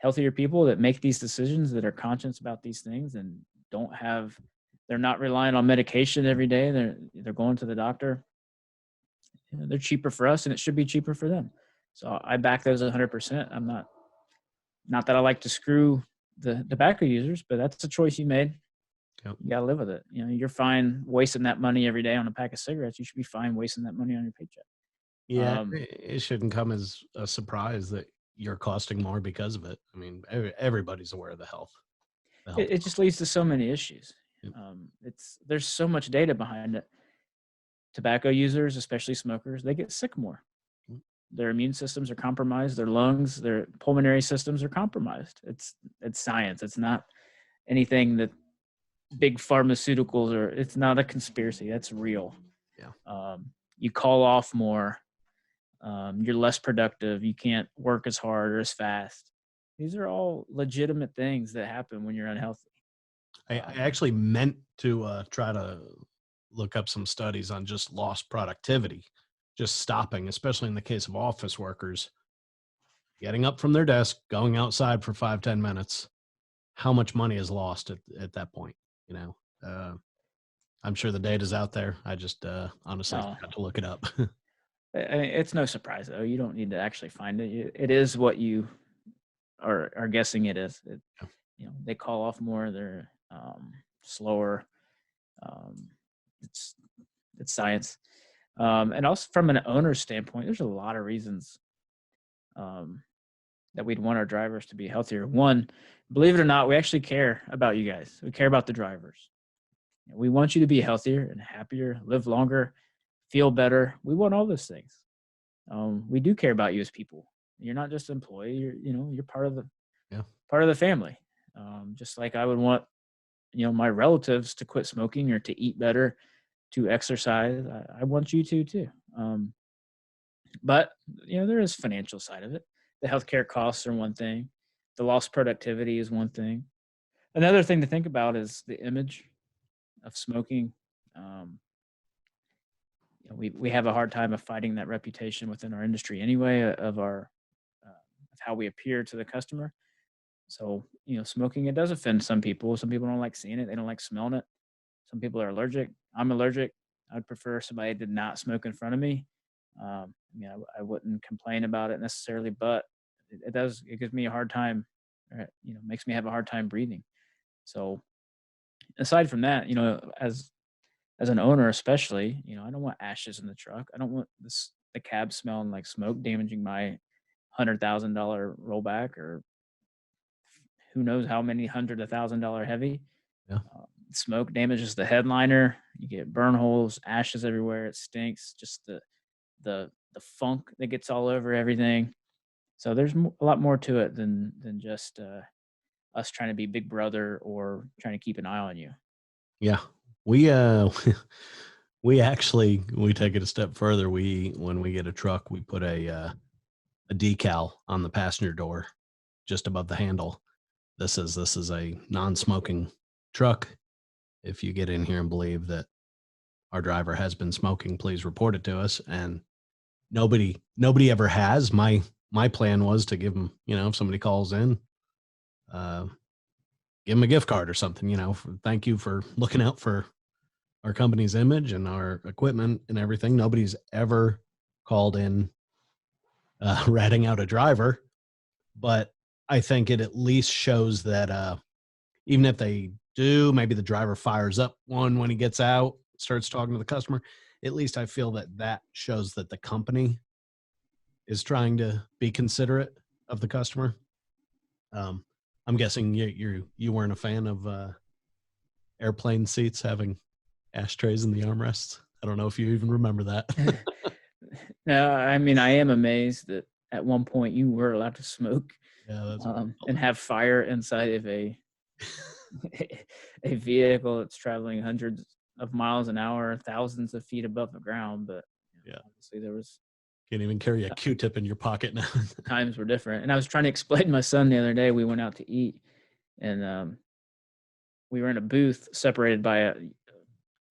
healthier people that make these decisions, that are conscious about these things and they're not relying on medication every day. They're going to the doctor. You know, they're cheaper for us and it should be cheaper for them. So I back those 100%. I'm not that I like to screw the tobacco users, but that's a choice you made. Yep. You got to live with it. You know, you're fine wasting that money every day on a pack of cigarettes. You should be fine wasting that money on your paycheck. Yeah, it shouldn't come as a surprise that you're costing more because of it. I mean, everybody's aware of the health. It just leads to so many issues. Yep. There's so much data behind it. Tobacco users, especially smokers, they get sick more. their immune systems are compromised, their lungs, their pulmonary systems are compromised. It's science. It's not anything that big pharmaceuticals are. It's not a conspiracy. That's real. Yeah. You call off more. You're less productive. You can't work as hard or as fast. These are all legitimate things that happen when you're unhealthy. I actually meant to try to look up some studies on just lost productivity, just stopping, especially in the case of office workers, getting up from their desk, going outside for 5-10 minutes. How much money is lost at that point? You know, I'm sure the data's out there. I just honestly No. forgot to look it up. I mean, it's no surprise though. You don't need to actually find it. It is what you are guessing it is. They call off more. They're slower. Um, it's science. And also from an owner's standpoint, there's a lot of reasons that we'd want our drivers to be healthier. One, believe it or not, we actually care about you guys. We care about the drivers. We want you to be healthier and happier, live longer, feel better. We want all those things. We do care about you as people. You're not just an employee. You're part of the family. Just like I would want, my relatives to quit smoking or to eat better, to exercise. I want you to too. But there is financial side of it. The healthcare costs are one thing. The lost productivity is one thing. Another thing to think about is the image of smoking. We have a hard time of fighting that reputation within our industry anyway, of how we appear to the customer. So, smoking, it does offend some people. Some people don't like seeing it. They don't like smelling it. Some people are allergic. I'm allergic. I'd prefer somebody did not smoke in front of me. I wouldn't complain about it necessarily, but it gives me a hard time, makes me have a hard time breathing. So aside from that, as an owner, especially, I don't want ashes in the truck. I don't want the cab smelling like smoke, damaging my $100,000 rollback, or who knows how many $100,000 heavy. Yeah. Smoke damages the headliner. You get burn holes, ashes everywhere. It stinks. Just the funk that gets all over everything. So there's a lot more to it than just us trying to be big brother or trying to keep an eye on you. Yeah. We we actually, we take it a step further. When we get a truck, we put a decal on the passenger door just above the handle. This is a non-smoking truck. If you get in here and believe that our driver has been smoking, please report it to us. And nobody ever has. My plan was to give them, if somebody calls in, give them a gift card or something, thank you for looking out for our company's image and our equipment and everything. Nobody's ever called in ratting out a driver, but I think it at least shows that even if they do, maybe the driver fires up one when he gets out, starts talking to the customer. At least I feel that shows that the company is trying to be considerate of the customer. I'm guessing you weren't a fan of airplane seats having ashtrays in the armrests. I don't know if you even remember that. No, I mean, I am amazed that at one point you were allowed to smoke, Yeah, that's and have fire inside of a vehicle that's traveling hundreds of miles an hour, thousands of feet above the ground. But yeah, obviously there was can't even carry a Q-tip in your pocket now. times were different. And I was trying to explain to my son the other day, we went out to eat, and we were in a booth separated by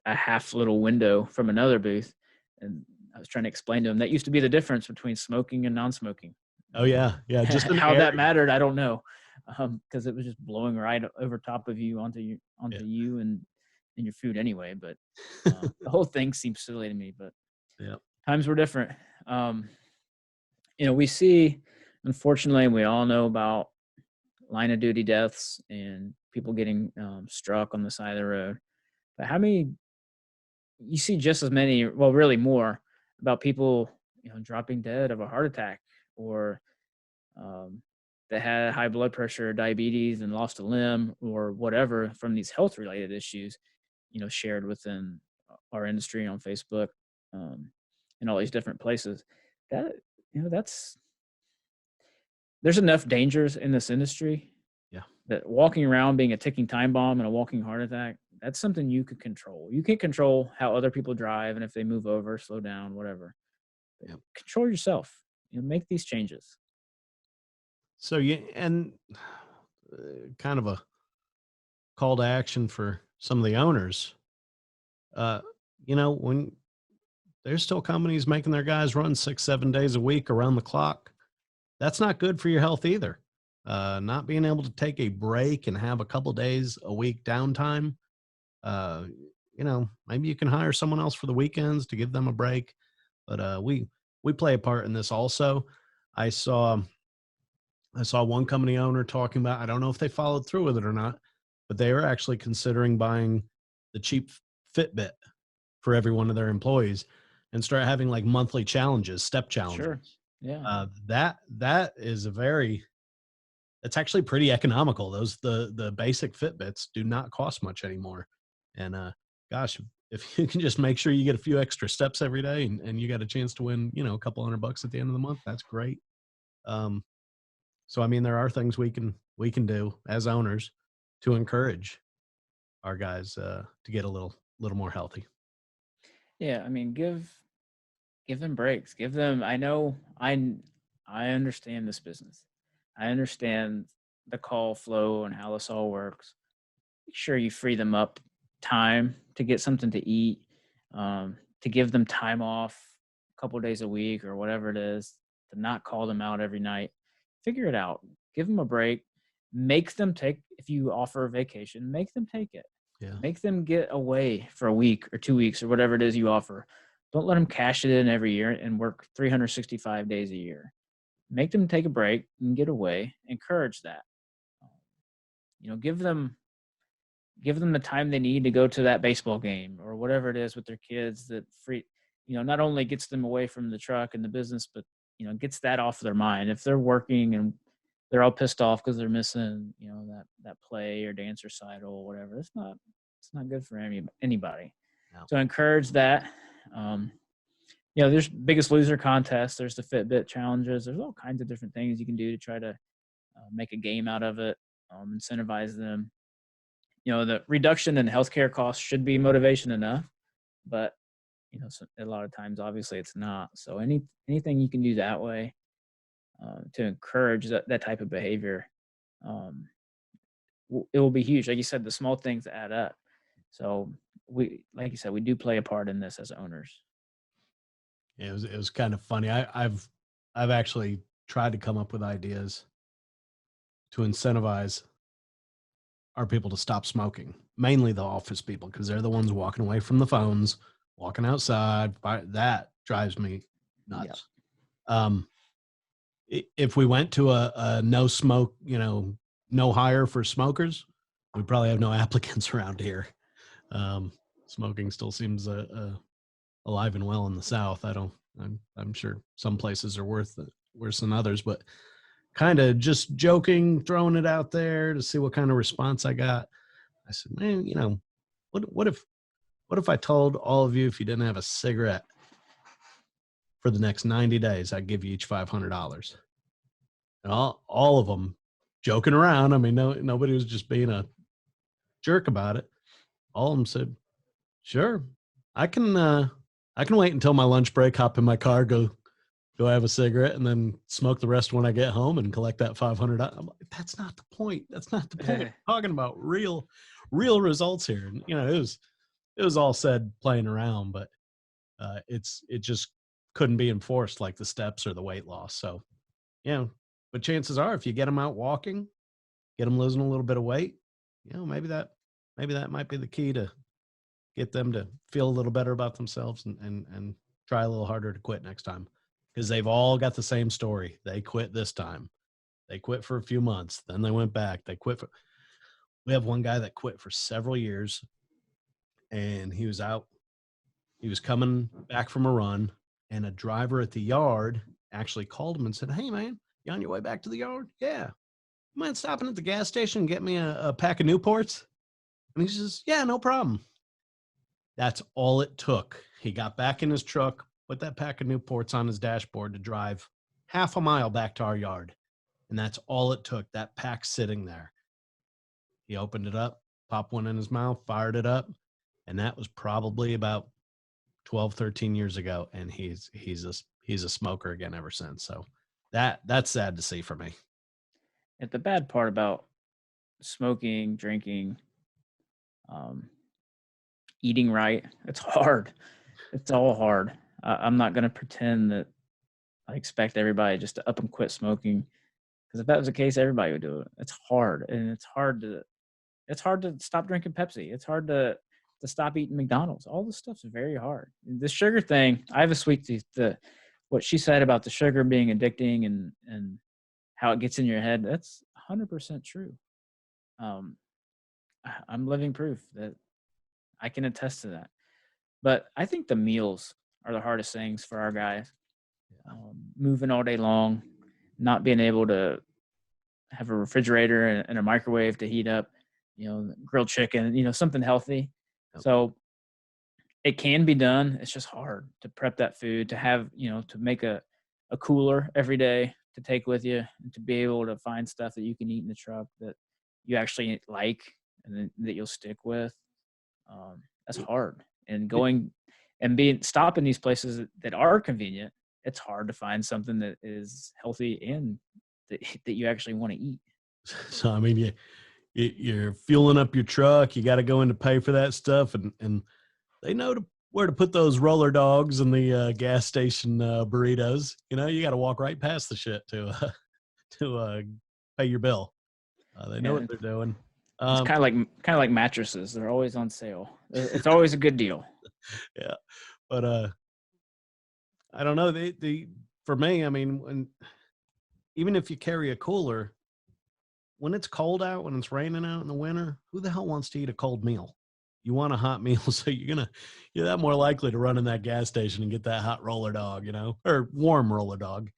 a half little window from another booth. And I was trying to explain to him that used to be the difference between smoking and non-smoking. Oh yeah. Just how that mattered, I don't know, because it was just blowing right over top of you onto you and your food anyway. But the whole thing seems silly to me. But yeah, times were different. We see, unfortunately, we all know about line of duty deaths and people getting struck on the side of the road. But how many? You see just as many, well, really more, about people dropping dead of a heart attack, or that had high blood pressure or diabetes and lost a limb or whatever from these health related issues, shared within our industry on Facebook, and all these different places. That there's enough dangers in this industry. Yeah. That walking around being a ticking time bomb and a walking heart attack, that's something you could control. You can't control how other people drive and if they move over, slow down, whatever. Yeah. Control yourself. Make these changes. So and kind of a call to action for some of the owners. When there's still companies making their guys run 6-7 days a week around the clock, that's not good for your health either. Not being able to take a break and have a couple days a week downtime. Maybe you can hire someone else for the weekends to give them a break. But we play a part in this also. I saw one company owner talking about, I don't know if they followed through with it or not, but they are actually considering buying the cheap Fitbit for every one of their employees and start having like monthly challenges, step challenges. Sure. Yeah. That is it's actually pretty economical. The basic Fitbits do not cost much anymore. And gosh, if you can just make sure you get a few extra steps every day and you got a chance to win, a couple $100 at the end of the month, that's great. So, I mean, there are things we can do as owners to encourage our guys to get a little more healthy. Yeah. I mean, give them breaks. Give them, I understand this business. I understand the call flow and how this all works. Make sure you free them up time to get something to eat, to give them time off a couple of days a week or whatever it is, to not call them out every night. Figure it out. Give them a break. Make them take, if you offer a vacation, make them take it. Yeah. Make them get away for a week or 2 weeks or whatever it is you offer. Don't let them cash it in every year and work 365 days a year. Make them take a break and get away. Encourage that. Give them the time they need to go to that baseball game or whatever it is with their kids that not only gets them away from the truck and the business, but, gets that off their mind. If they're working and they're all pissed off because they're missing, that play or dance recital or whatever, it's not good for anybody. No. So encourage that. There's Biggest Loser contests. There's the Fitbit challenges. There's all kinds of different things you can do to try to make a game out of it, incentivize them. The reduction in healthcare costs should be motivation enough, but a lot of times, obviously, it's not. So anything you can do that way to encourage that type of behavior, it will be huge. Like you said, the small things add up. So like you said, we do play a part in this as owners. Yeah, it was kind of funny. I've actually tried to come up with ideas to incentivize our people to stop smoking, mainly the office people, because they're the ones walking away from the phones, walking outside. That drives me nuts. Yep. If we went to a no smoke, no hire for smokers, we probably have no applicants around here. Smoking still seems alive and well in the South. I'm sure some places are worse than others, but kind of just joking, throwing it out there to see what kind of response I got. I said, man, what if I told all of you, if you didn't have a cigarette for the next 90 days, I'd give you each $500. And all of them joking around. I mean, nobody was just being a jerk about it. All of them said, sure, I can wait until my lunch break, hop in my car, go have a cigarette, and then smoke the rest when I get home and collect that $500. I'm like, that's not the point. That's not the point. We're talking about real results here. And, it was all said playing around, but it just couldn't be enforced like the steps or the weight loss. So, but chances are if you get them out walking, get them losing a little bit of weight, maybe that might be the key to get them to feel a little better about themselves and try a little harder to quit next time. Because they've all got the same story. They quit this time. They quit for a few months. Then they went back. We have one guy that quit for several years, and he was out. He was coming back from a run, and a driver at the yard actually called him and said, hey, man, you on your way back to the yard? Yeah. You mind stopping at the gas station and get me a pack of Newports? And he says, yeah, no problem. That's all it took. He got back in his truck, put that pack of Newports on his dashboard to drive half a mile back to our yard. And that's all it took. That pack sitting there. He opened it up, popped one in his mouth, fired it up. And that was probably about 12, 13 years ago. And he's a smoker again ever since. So that's sad to see for me. And the bad part about smoking, drinking, eating right, it's hard. It's all hard. I'm not going to pretend that I expect everybody just to up and quit smoking, because if that was the case, everybody would do it. It's hard, and it's hard to stop drinking Pepsi. It's hard to stop eating McDonald's. All this stuff's very hard. The sugar thing, I have a sweet tooth. What she said about the sugar being addicting and how it gets in your head, that's 100% true. I'm living proof that I can attest to that. But I think the meals are the hardest things for our guys. Moving all day long, not being able to have a refrigerator and a microwave to heat up, grilled chicken, something healthy. Yep. So it can be done. It's just hard to prep that food, to have, to make a cooler every day to take with you, and to be able to find stuff that you can eat in the truck that you actually like and that you'll stick with. That's hard. And stopping these places that are convenient, it's hard to find something that is healthy and that you actually want to eat. So, I mean, you're fueling up your truck. You got to go in to pay for that stuff. And they know where to put those roller dogs and the gas station burritos. You got to walk right past the shit to pay your bill. They know what they're doing. It's kind of like mattresses. They're always on sale. It's always a good deal. Yeah. But I don't know. For me, I mean, even if you carry a cooler, when it's cold out, when it's raining out in the winter, who the hell wants to eat a cold meal? You want a hot meal, so you're that more likely to run in that gas station and get that hot roller dog, or warm roller dog.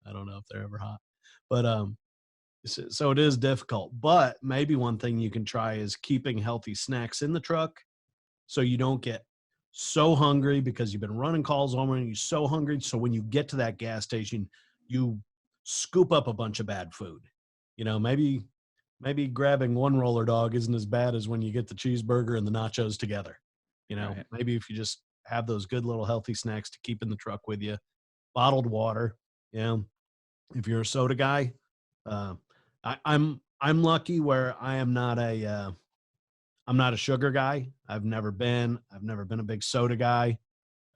I don't know if they're ever hot, but so it is difficult. But maybe one thing you can try is keeping healthy snacks in the truck, so you don't get so hungry because you've been running calls all morning. You're so hungry, so when you get to that gas station, you scoop up a bunch of bad food. Maybe grabbing one roller dog isn't as bad as when you get the cheeseburger and the nachos together. Right. Maybe if you just have those good little healthy snacks to keep in the truck with you, bottled water. If you're a soda guy, I'm lucky where I'm not a sugar guy. I've never been a big soda guy.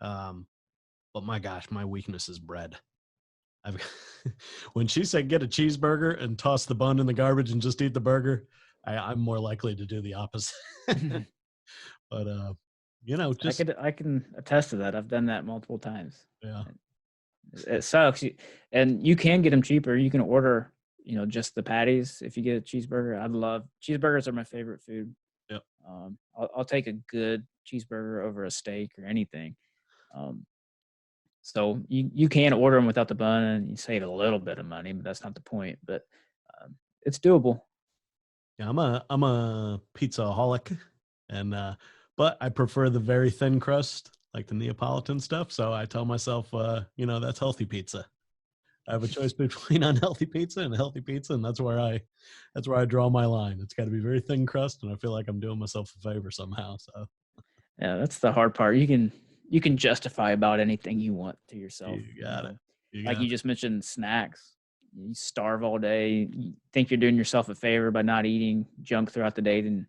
But my gosh, my weakness is bread. When she said get a cheeseburger and toss the bun in the garbage and just eat the burger, I'm more likely to do the opposite. But just I can attest to that. I've done that multiple times. Yeah, it sucks. And you can get them cheaper. You can order, just the patties if you get a cheeseburger. I love cheeseburgers. Are my favorite food. Yep. I'll take a good cheeseburger over a steak or anything. So you can order them without the bun and you save a little bit of money, but that's not the point. But it's doable. Yeah, I'm a pizza-aholic, and but I prefer the very thin crust, like the Neapolitan stuff. So I tell myself, that's healthy pizza. I have a choice between unhealthy pizza and healthy pizza, and that's where I draw my line. It's got to be very thin crust, and I feel like I'm doing myself a favor somehow. So yeah, that's the hard part. You can justify about anything you want to yourself. You got it. You just mentioned snacks. You starve all day. You think you're doing yourself a favor by not eating junk throughout the day. Then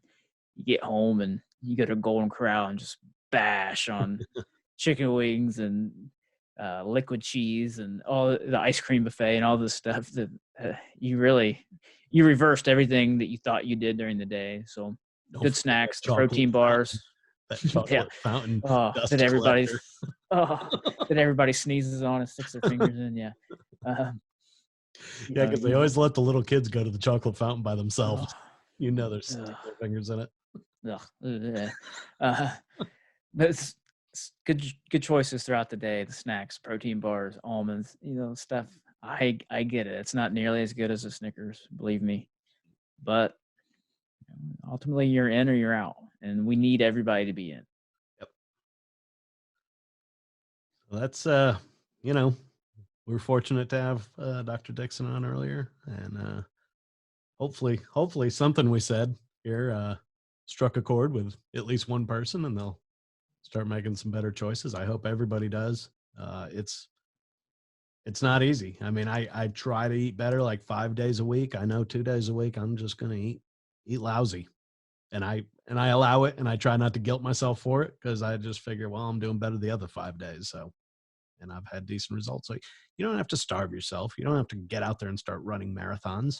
you get home and you go to Golden Corral and just bash on chicken wings and liquid cheese and all the ice cream buffet and all this stuff that you reversed everything that you thought you did during the day. So good snacks, protein bars. That chocolate fountain. That everybody sneezes on and sticks their fingers in. Yeah. Because they always let the little kids go to the chocolate fountain by themselves. They're sticking their fingers in it. But it's good choices throughout the day. The snacks, protein bars, almonds, stuff. I get it. It's not nearly as good as a Snickers, believe me. But ultimately, you're in or you're out, and we need everybody to be in. Yep. So that's we were fortunate to have Dr. Dixon on earlier, and hopefully something we said here struck a chord with at least one person, and they'll start making some better choices. I hope everybody does. It's not easy. I mean, I try to eat better, like 5 days a week. I know 2 days a week I'm just gonna eat lousy, and I allow it, and I try not to guilt myself for it, because I just figure, well, I'm doing better the other 5 days. So, and I've had decent results. So you don't have to starve yourself. You don't have to get out there and start running marathons.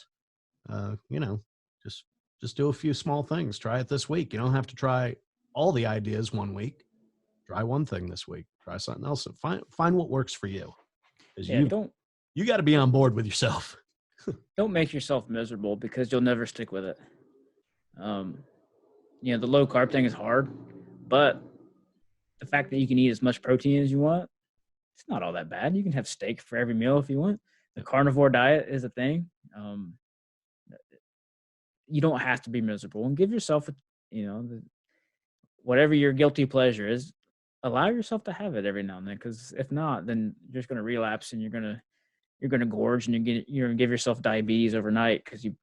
You know, just just do a few small things. Try it this week. You don't have to try all the ideas one week. Try one thing this week. Try something else. Find what works for you. Because Yeah, you got to be on board with yourself. don't make yourself miserable, because you'll never stick with it. Um, the low carb thing is hard, but the fact that you can eat as much protein as you want, it's not all that bad. You can have steak for every meal if you want. The carnivore diet is a thing. You don't have to be miserable, and give yourself, whatever your guilty pleasure is, allow yourself to have it every now and then. Because if not, then you're just going to relapse, and you're gonna gorge, and you're gonna give yourself diabetes overnight, because you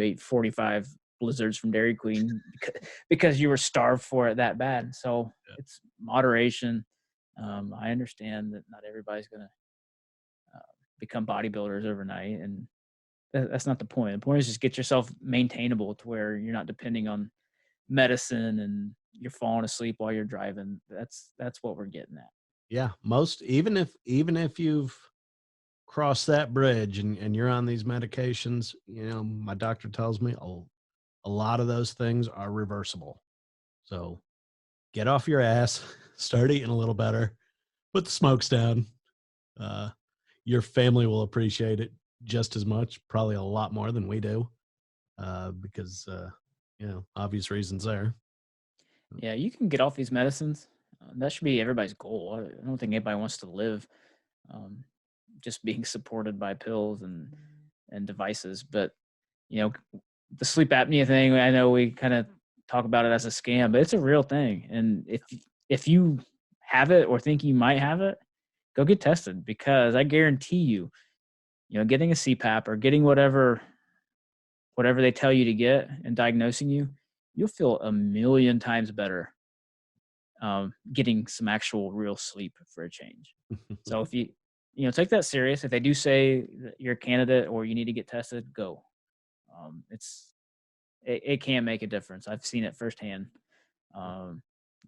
ate 45 blizzards from Dairy Queen because you were starved for it that bad. So Yeah. it's moderation. I understand that not everybody's gonna become bodybuilders overnight, and that's not the point. The point is just get yourself maintainable to where you're not depending on medicine and you're falling asleep while you're driving. That's what we're getting at. Yeah, most even if you've crossed that bridge and you're on these medications, my doctor tells me a lot of those things are reversible. So get off your ass, start eating a little better, put the smokes down. Uh, your family will appreciate it just as much, probably a lot more than we do, because obvious reasons there. Yeah, you can get off these medicines. That should be everybody's goal. I don't think anybody wants to live um, just being supported by pills and devices. But you know, the sleep apnea thing, I know we kind of talk about it as a scam, but it's a real thing. And if you have it or think you might have it, go get tested, because I guarantee you, getting a CPAP or getting whatever they tell you to get and diagnosing you, you'll feel a million times better getting some actual real sleep for a change. So if take that serious. If they do say that you're a candidate or you need to get tested, go. It can make a difference. I've seen it firsthand.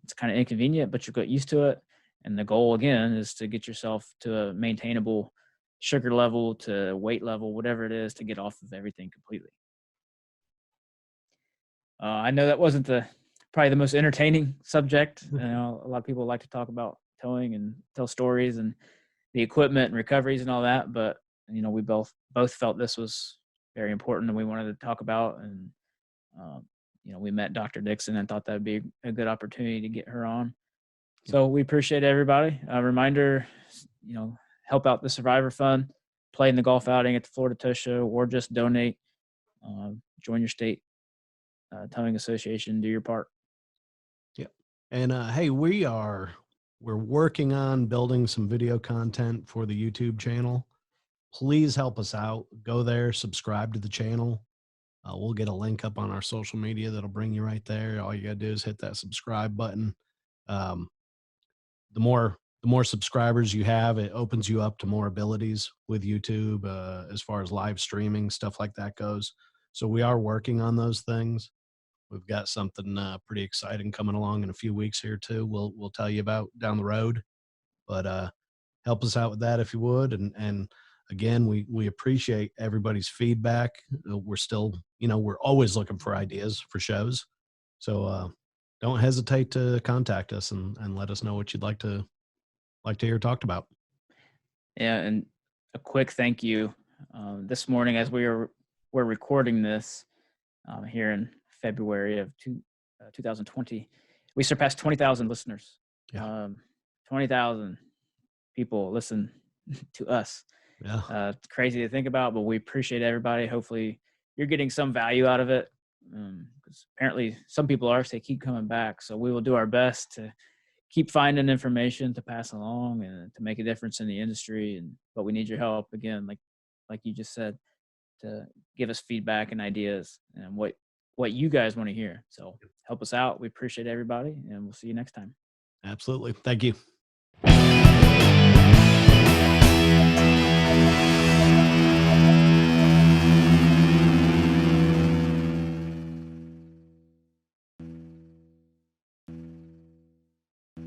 It's kind of inconvenient, but you get used to it. And the goal again is to get yourself to a maintainable sugar level, to weight level, whatever it is, to get off of everything completely. I know that wasn't probably the most entertaining subject. A lot of people like to talk about towing and tell stories and the equipment and recoveries and all that, but we both felt this was very important and we wanted to talk about. And we met Dr. Dixon and thought that'd be a good opportunity to get her on. So we appreciate everybody. A reminder, help out the Survivor Fund, play in the golf outing at the Florida Tow Show, or just donate. Join your state towing association, do your part. Yep. And hey, we're working on building some video content for the YouTube channel. Please help us out. Go there, subscribe to the channel. We'll get a link up on our social media that'll bring you right there. All you gotta do is hit that subscribe button. The more subscribers you have, it opens you up to more abilities with YouTube, as far as live streaming, stuff like that goes. So we are working on those things. We've got something pretty exciting coming along in a few weeks here too. We'll tell you about down the road, but help us out with that if you would. And again, we appreciate everybody's feedback. We're still, we're always looking for ideas for shows. So don't hesitate to contact us and let us know what you'd like to hear talked about. Yeah, and a quick thank you. This morning, as we're recording this here in February of 2020, we surpassed 20,000 listeners. Yeah. 20,000 people listen to us. Yeah. It's crazy to think about, but we appreciate everybody. Hopefully you're getting some value out of it, because apparently some people are, so they keep coming back. So we will do our best to keep finding information to pass along and to make a difference in the industry. But we need your help again, like you just said, to give us feedback and ideas and what you guys want to hear. So help us out. We appreciate everybody, and we'll see you next time. Absolutely. Thank you.